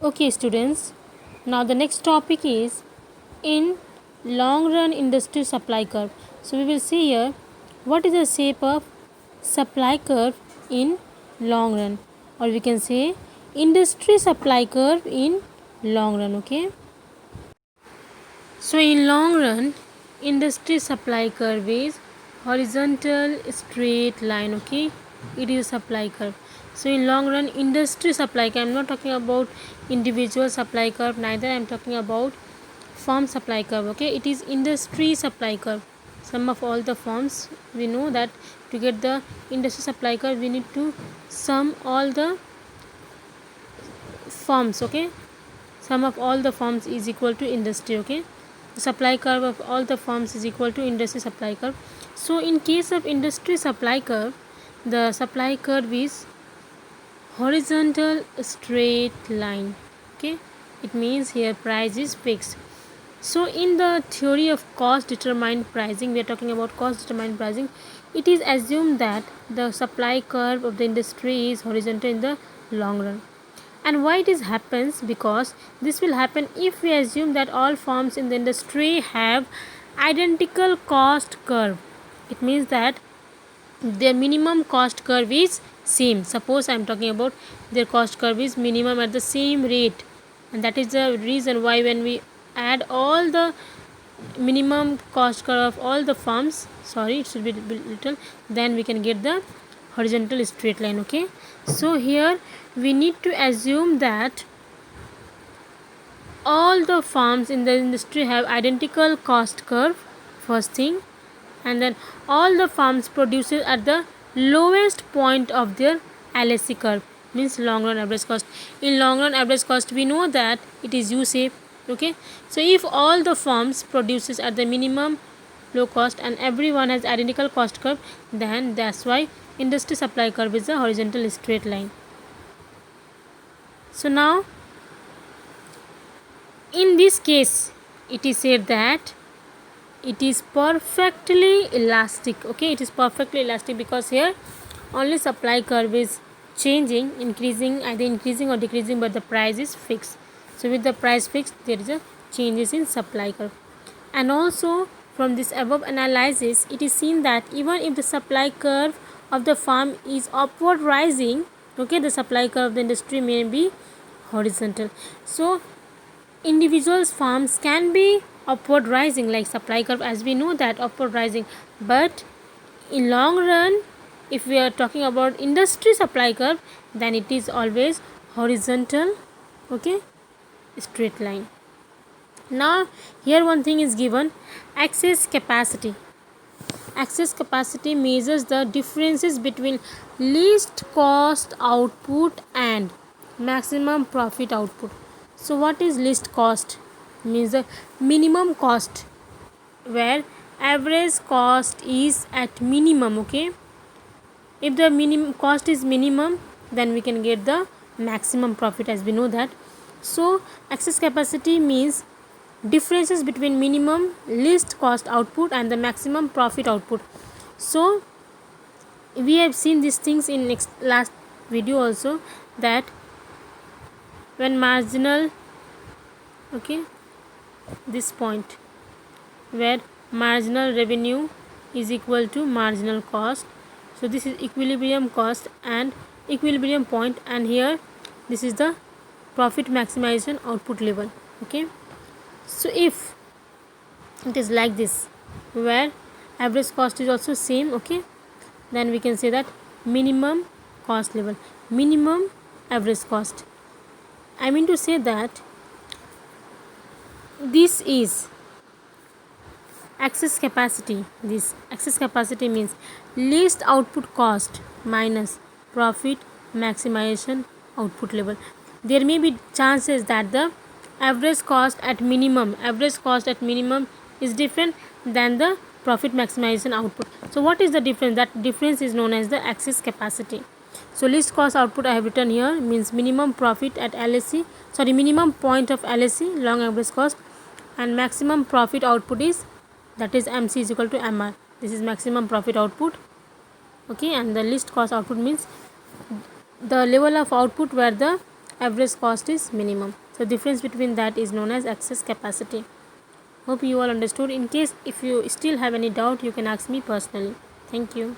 Okay, students. Now the next topic is in long run industry supply curve. So we will see here what is the shape of supply curve in long run, or we can say industry supply curve in long run. Okay. So in long run, industry supply curve is horizontal straight line. Okay, it is supply curve. So in long run, industry supply curve. I am not talking about individual supply curve. Neither I am talking about firm supply curve. Okay, it is industry supply curve. Sum of all the firms. We know that to get the industry supply curve, we need to sum all the firms. Okay, sum of all the firms is equal to industry. Okay, the supply curve of all the firms is equal to industry supply curve. So in case of industry supply curve, the supply curve is horizontal straight line. Okay, it means here price is fixed. So in the theory of cost determined pricing, we are talking about cost determined pricing. It is assumed that the supply curve of the industry is horizontal in the long run. And why it is happens? Because this will happen if we assume that all firms in the industry have identical cost curve. It means that their minimum cost curve is same. Suppose I am talking about their cost curve is minimum at the same rate, and that is the reason why when we add all the minimum cost curve of all the firms, sorry, it should be little, then we can get the horizontal straight line. Okay, so here we need to assume that all the firms in the industry have identical cost curve, first thing, and then all the firms produces at the lowest point of their LSC curve, means long run average cost. In long run average cost, we know that it is U shape. Okay, so if all the firms produces at the minimum low cost and everyone has identical cost curve, then that's why industry supply curve is a horizontal straight line. So now in this case, it is said that it is perfectly elastic. Okay, it is perfectly elastic because here only supply curve is changing, increasing, either increasing or decreasing, but the price is fixed. So with the price fixed, there is a changes in supply curve. And also from this above analysis, it is seen that even if the supply curve of the firm is upward rising, okay, the supply curve of the industry may be horizontal. So individuals firms can be upward rising like supply curve, as we know that upward rising, but in long run, if we are talking about industry supply curve, then it is always horizontal. Okay, straight line. Now here one thing is given, excess capacity. Excess capacity measures the differences between least cost output and maximum profit output. So what is least cost? Means the minimum cost, where average cost is at minimum. Okay, if the minimum cost is minimum, then we can get the maximum profit, as we know that. So excess capacity means differences between minimum least cost output and the maximum profit output. So we have seen these things in last video also, that when marginal, okay, this point where marginal revenue is equal to marginal cost, so this is equilibrium cost and equilibrium point, and here this is the profit maximization output level. Okay, so if it is like this, where average cost is also same, okay, then we can say that minimum cost level, minimum average cost. I mean to say that this is excess capacity. This excess capacity means least output cost minus profit maximization output level. There may be chances that the average cost at minimum is different than the profit maximization output. So what is the difference? That difference is known as the excess capacity. So least cost output I have written here means minimum profit at LSC, sorry, minimum point of LSC, long average cost, and maximum profit output is, that is MC is equal to MR. This is maximum profit output. Okay, and the least cost output means the level of output where the average cost is minimum. So difference between that is known as excess capacity. Hope you all understood. In case if you still have any doubt, you can ask me personally. Thank you.